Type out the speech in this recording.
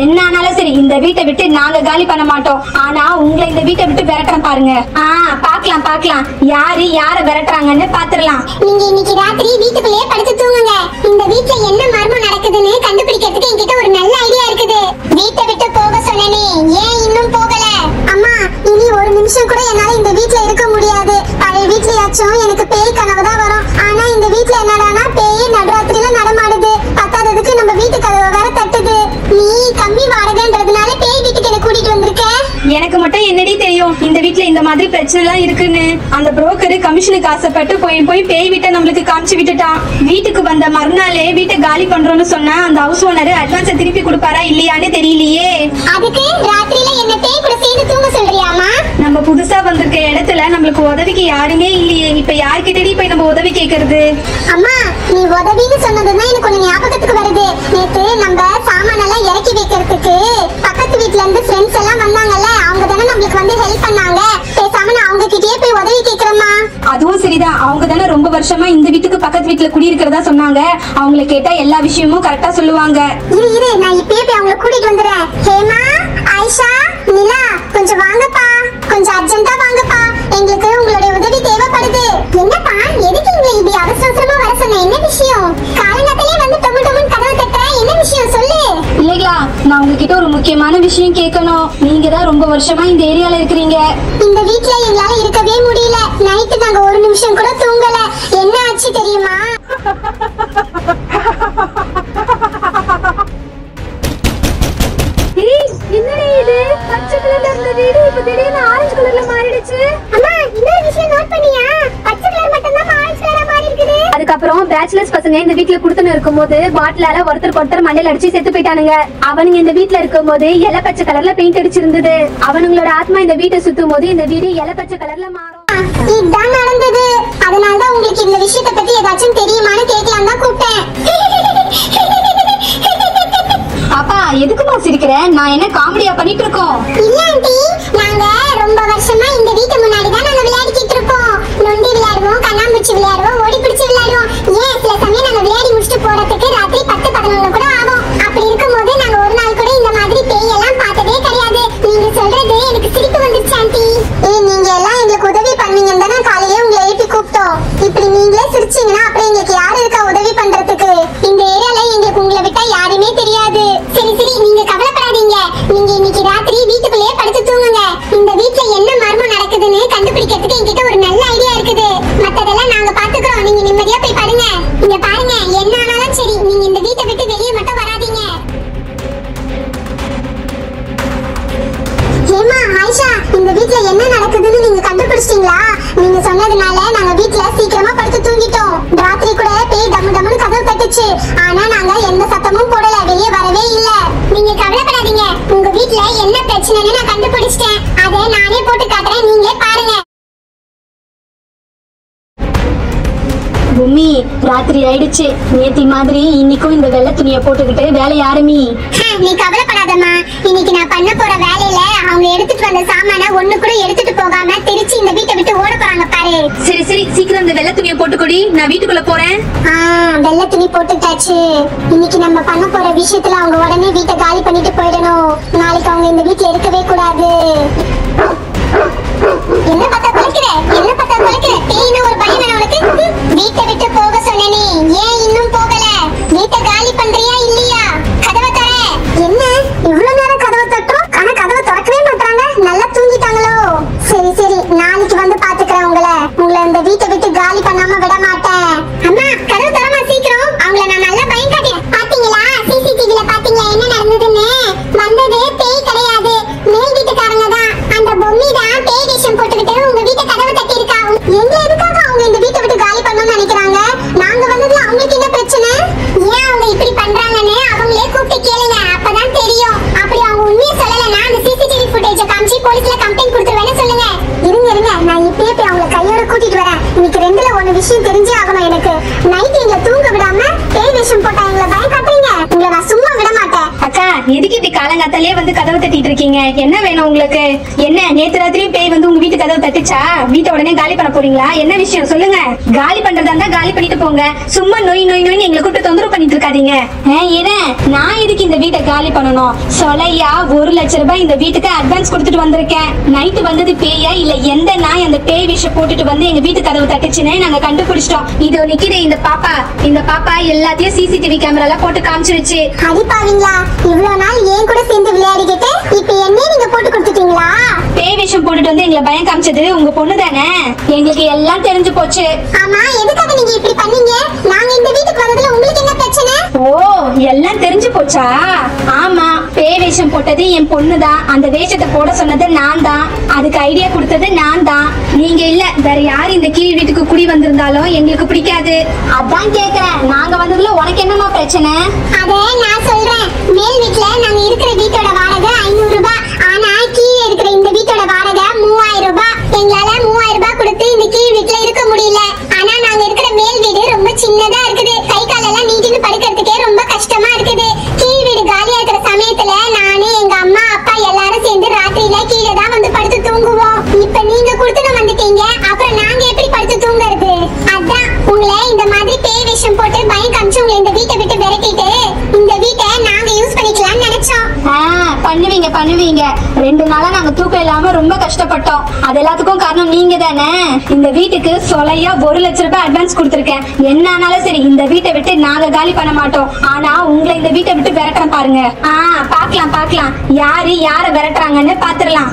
என்ன ஆனாலும் சரி இந்த வீட்டை விட்டு நாங்க காலி பண்ண மாட்டோம். ஆனா உங்களை இந்த வீட்டை விட்டு விரட்டுறேன் பாருங்க. பாக்கலாம் பாக்கலாம் யாரு யார விரட்டுறாங்கன்னு பாத்துடலாம். நீங்க இன்னைக்கு ராத்திரி வீட்டுக்குள்ளேயே படுத்து தூங்குங்க. இந்த வீட்ல என்ன மர்மம் நடக்குதுன்னு கண்டுபிடிக்கிறதுக்கு என்கிட்ட ஒரு நல்ல ஐடியா இருக்குது. வீட்டை விட்டு போக சொன்னனே, ஏன் இன்னும் போகல? அம்மா, இனி ஒரு நிமிஷம் கூட என்னால இந்த வீட்ல இருக்க முடியாது. பழைய வீட்லயாச்சும் எனக்கு பேய் கனவு தான் வரும். ஆனா இந்த வீட்ல என்னடானா பேயே நடுராத்திரியில நடமாடுது. பத்தாததுக்கு நம்ம வீட்டு கதவை வேற தட்டுது. நீ கம்மி வாடகைன்றதுனால பேய் வீட்டுக்கு என்ன கூட்டிட்டு வந்திருக்க. எனக்கு மட்டும் என்னடி தெரியும் இந்த வீட்ல இந்த மாதிரி பிரச்சனை எல்லாம் இருக்குன்னு. அந்த புரோக்கர் கமிஷனுக்கு ஆசைப்பட்டு போய் பேய் வீட்டை நம்மளுக்கு காமிச்சு விட்டுட்டான். வீட்டுக்கு வந்த மறுநாளே வீட்டை காலி பண்றோம்னு சொன்னா அந்த ஹவுஸ் ஓனர் அட்வான்ஸை திருப்பி கொடுப்பாரா இல்லையான்னு தெரியலையே. அதுக்கு ராத்திரியில என்ன பேய் கூட சேர்ந்து தூங்க சொல்றியாமா? நம்ம புதுசா வந்திருக்க இடத்துல நம்மளுக்கு உதவிக்கு யாருமே இல்லையே. இப்ப யார்கிட்டடி போய் நம்ம உதவி கேக்குறது? அம்மா, நீ உதவின்னு சொன்னதுதான் எனக்கு ஒண்ணு ஞாபகத்துக்கு வருது. நேத்து நம்ம சாமான எல்லாம் இறக்கி வைக்கிறதுக்கு பக்கத்து வீட்ல இருந்து ஃப்ரெண்ட்ஸ் எல்லாம் வந்தாங்கல்ல, அவங்க தானே நம்மளுக்கு வந்து ஹெல்ப் பண்ணாங்க. பேசாம நான் அவங்க கிட்டயே போய் உதவி கேக்குறேம்மா. அதுவும் சரிதான். அவங்க தானே ரொம்ப வருஷமா இந்த வீட்டுக்கு பக்கத்து வீட்டுல குடியிருக்கிறதா சொன்னாங்க. அவங்களை கேட்டா எல்லா விஷயமும் கரெக்டா சொல்லுவாங்க. இரு நான் இப்பயே போய் அவங்கள கூட்டிட்டு வந்துடுறேன். ஹேமா, ஆயிஷா, நிலா, கொஞ்சம் வாங்கப்பா. கொஞ்சம் அர்ஜென்ட்டா வாங்கப்பா. எங்களுக்கு உங்களுடைய உதவி தேவைப்படுது. என்னப்பா, எதுக்கு இங்க இப்படி அவசரமா வர சொன்ன? என்ன விஷயம்? காலங்கத்திலே வந்து டொமு டொமுன்னு கதவை தட்ட. என்ன விஷயம் சொல்லு. இல்லைங்களா, நான் உங்ககிட்ட ஒரு முக்கியமான விஷயம் கேட்கணும். நீங்க தான் ரொம்ப வருஷமா இந்த ஏரியால இருக்கிறீங்க. இந்த வீட்ல எங்களால இருக்கவே முடியல. நைட்டு நாங்க ஒரு நிமிஷம் கூட தூங்கல. என்ன ஆச்சு தெரியுமா? என்னடி இது? பச்சை கலர்ல இருந்த வீடு இப்ப திடீர்னு ஆரஞ்சு கலர்ல மாறிடுச்சு. அம்மா, இன்னொரு விஷயம் நோட் பண்ணியா? பச்சை கலர் மட்டும் தான் ஆரஞ்சு கலரா மாறி இருக்குது. அதுக்கப்புறம் பேச்சுலர்ஸ் பசங்க இந்த வீட்ல குடுத்துன்னு இருக்கும்போது பாட்டிலால ஒருத்தர் மண்டையில அடிச்சு செத்து போயிட்டானுங்க. அவனுங்க இந்த வீட்ல இருக்கும்போது இலை பச்சை கலர்ல பெயிண்ட் அடிச்சிருந்தது. அவனுங்களோட ஆத்மா இந்த வீட்டை சுத்தும் போது இந்த வீடு இலை பச்சை கலர்ல மாறும். இதுதான் நடந்தது. அதனாலதான் உங்களுக்கு இந்த விஷயத்தை பத்தி ஏதாச்சும் தெரியுமான்னு கேட்கலாம் தான் கூப்பிட்டேன். அப்பா, எதுக்குமா சிரிக்கிற? நான் என்ன காமெடியா பண்ணிட்டு இருக்கோம்? இல்ல ஆண்டி, நாங்க ரொம்ப வருஷமா இந்த வீட்டு முன்னாடி தான் நாங்க விளையாடிக்கிட்டு இருப்போம். நொண்டி விளையாடுவோம், கண்ணாம்பூச்சி விளையாடுவோம், ஓடி பிடிச்சி விளையாடுவோம். ஏன் சில சமயம் நாங்க விளையாடி முடிச்சுட்டு போறதுக்கு ராத்திரி 10-11 கூட ஆகும். அப்படி இருக்கும்போது நாங்க ஒரு நாள் கூட இந்த மாதிரி பேய் எல்லாம் பார்த்ததே கிடையாது. நீங்க சொல்றது எனக்கு சிரிப்பு வந்துருச்சு ஆண்டி. நீங்க எல்லாம் எங்களுக்கு உதவி பண்ணுவீங்கன்னு தானே காலையில உங்களை எழுப்பி கூப்பிட்டோம். இப்படி நீங்களே சிரிச்சீங்கன்னா அப்புறம் எங்களுக்கு யாரு இருக்கா உதவி பண்றதுக்கு? இந்த ஏரியால எங்களுக்கு உங்களை விட்டா யாருமே தெரியாது. சரி நீங்க கவலைப்படாதீங்க. நீங்க இன்னைக்கு ராத்திரி வீட்டுக்குள்ளேயே படுத்து தூங்குங்க. இந்த வீட்ல என்ன மர்மம் நடக்குதுன்னு கண்டுபிடிக்கிறதுக்கு என்கிட்ட ஒரு நல்ல ஐடியா இருக்குது. மத்ததெல்லாம் நாங்க பாத்துக்கிறோம். நீங்க நிம்மதியா போய் படுங்க. இங்க பாருங்க, என்ன ஆனாலும் சரி நீங்க இந்த வீட்டை விட்டு வெளியே மட்டும் வராதீங்க. ஹேமா, ஆயிஷா, இந்த வீட்ல என்ன நடக்குதுன்னு நீங்க கண்டுபிடிச்சிட்டீங்களா? நீங்க சொன்னதுனால நாங்க வீட்ல சீக்கிரமா படுத்து தூங்கிட்டோம். ராத்திரி கூட பேய் டம்மு டம்முன்னு கதவு தட்டுச்சு. ஆனா நாங்க எந்த சத்தமும் போடல, வெளியே வரவே இல்ல. நீங்க கவலைப்படாதீங்க. உங்க வீட்ல என்ன பிரச்சனைன்னு நான் கண்டுபிடிச்சிட்டேன். அதை நானே போட்டு காட்டுறேன், நீங்களே பாருங்க. பூமி, ராத்திரி ஆயிடுச்சு. நேத்தி மாதிரி இன்னைக்கும் இந்த வெள்ளை துணியை போட்டுக்கிட்டு வேலைய ஆரம்பி. நீ கவலைப்படாதம்மா. இன்னைக்கு நான் பண்ண போற வேலையில அவங்க எடுத்துட்டு வந்த சாமான ஒண்ணு கூட எடுத்துட்டு போகாம திருச்சி இந்த வீட்டை விட்டு ஓட போறாங்க பாரு. சரி சீக்கிரம் இந்த வெள்ளை துணியை போட்டுக்கொடி, நான் வீட்டுக்குள்ள போறேன். வெள்ளை துணி போட்டுட்டாச்சு. இன்னைக்கு நம்ம பண்ண போற விஷயத்துல அவங்க உடனே வீட்டை காலி பண்ணிட்டு போயிடணும். நாளைக்கு அவங்க இந்த வீட்டுல இருக்கவே கூடாது. என்ன பார்த்தா குலைக்கிற பேய்னு ஒரு பயம் வேணும் உனக்கு? வீட்டை விட்டு போக சொன்னனே, ஏன் இன்னும் போகல? வீட்டை காலி பண்றியா இல்லையா? கதவை தர. என்ன இவ்வளவு நேரம் கதவை தட்டுறோம், ஆனா கதவை திறக்கவே மாட்டாங்க. நல்லா தூங்கிட்டாங்களோ? சரி நாளைக்கு வந்து பாத்துக்கிறேன் உங்களை இந்த வீட்டை விட்டு காலி பண்ணாம விட மாட்டேன். அம்மா, கதவை தரமா சீக்கிரம். அவங்கள நான் நல்லா பயம் காட்டேன். பாத்தீங்களா? சிசிடிவில பாத்தீங்களா என்ன நடந்ததுன்னு? எதுக்கு இப்படி காலங்காத்தாலே வந்து கதவை தட்டிட்டு இருக்கீங்க? என்ன வேணும் உங்களுக்கு? என்ன நேத்து ராத்திரியும் பேய் வந்து உங்க வீட்டு கதவை தட்டுச்சா? வீட்டை உடனே காலி பண்ண போறீங்களா? என்ன விஷயம் சொல்லுங்க. காலி பண்றதா இருந்தா காலி பண்ணிட்டு போங்க. சும்மா நொய் நொய் நொய் எங்களை கூப்பிட்டு தொந்தரவு பண்ணிட்டு இருக்காதீங்க. நான் எதுக்கு இந்த வீட்டை காலி பண்ணணும்? சொலையா 1 லட்சம் ரூபாய் இந்த வீட்டுக்கு அட்வான்ஸ் கொடுத்துட்டு வந்திருக்கேன். நைட்டு வந்தது பேயா இல்ல எந்த நாய் அந்த பேய் விஷம் போட்டுட்டு வந்து எங்க வீட்டு கதவு தட்டுச்சுன்னு நாங்க கண்டுபிடிச்சிட்டோம். இதோ நிக்கிது இந்த பாப்பா எல்லாத்தையும் சிசிடிவி கேமரால போட்டு காமிச்சிருச்சு. அடிப்பாவீங்களா? இவ்வளவு நாள் ஏன் கூட சேர்ந்து விளையாடிக்கிட்டு இப்ப என்ன நீங்க போட்டு கொடுத்துட்டீங்களா? பேய் விஷம் போட்டுட்டு வந்து எங்களை பயம் காமிச்சது உங்க பொண்ணு தானே? எங்களுக்கு எல்லாம் தெரிஞ்சு போச்சு. ஆமா, எதுக்காக நீங்க இப்படி பண்ணீங்க? நாங்க இந்த வீட்டுக்கு வந்ததுல உங்களுக்கு என்ன பிரச்சனை? ஓ, எல்லாம் தெரிஞ்சு போச்சா? ஆமா, பேய் வேஷம் போட்டது என் பொண்ணுதான். அந்த வேஷத்தை போட சொன்னது நான் தான். அதுக்கு ஐடியா கொடுத்தது நான் தான், நீங்க இல்ல. வேற யார் இந்த கீழ் வீட்டுக்கு குடி வந்திருந்தாலும் எங்களுக்கு பிடிக்காது. அதான் கேக்குறேன், நாங்க வந்ததுல உனக்கு என்னமா பிரச்சனை? அதே நான் சொல்றேன். மேல் வீட்ல நாங்க இருக்கிற வீட்டோட வாடகை 500 ரூபாய். ஆனா கீழே இருக்கிற இந்த வீட்டோட வாடகை 3000 ரூபாய். எங்களால 3000 ரூபாய் கொடுத்து இந்த கீழ் வீட்ல இருக்க முடியல. ஆனா நாங்க இருக்கிற மேல் வீடு ரொம்ப சின்னதா இருக்குது. கை காலெல்லாம் நீட்டின்னு படுக்கிறதுக்கே ரொம்ப கஷ்டமா இருக்குது. கீழ் வீடு காலியா இருக்கிற சமயத்துல நானு எங்க அம்மா அப்பா எல்லாரும் சேர்ந்து ராத்திரியில கீழே தான் வந்து படுத்து தூங்குவோம். இப்ப நீங்க கொடுத்துட்டு வந்துட்டீங்க, அப்புறம் நாங்க எப்படி படுத்து தூங்குறது? அதான் உங்களை இந்த மாதிரி பேய் வேஷம் போட்டு பயம் காமிச்சு உங்களை இந்த வீட்டை விட்டு விரட்டிட்டு இந்த வீட்டை நாங்க யூஸ் பண்ணிக்கலாம்னு நினைச்சோம். பண்ணுவீங்க 2 நாளா நாங்க தூக்கம் இல்லாம ரொம்ப கஷ்டப்பட்டோம். அது எல்லாத்துக்கும் காரணம் நீங்க தானே. இந்த வீட்டுக்கு சொலையா 1 லட்சம் ரூபாய் அட்வான்ஸ் கொடுத்திருக்கேன். என்ன ஆனாலும் சரி இந்த வீட்டை விட்டு நாங்க காலி பண்ண மாட்டோம். ஆனா உங்களை இந்த வீட்டை விட்டு விரட்டுறேன் பாருங்க. பாக்கலாம் யாரு யார விரட்டுறாங்கன்னு பாத்துடலாம்.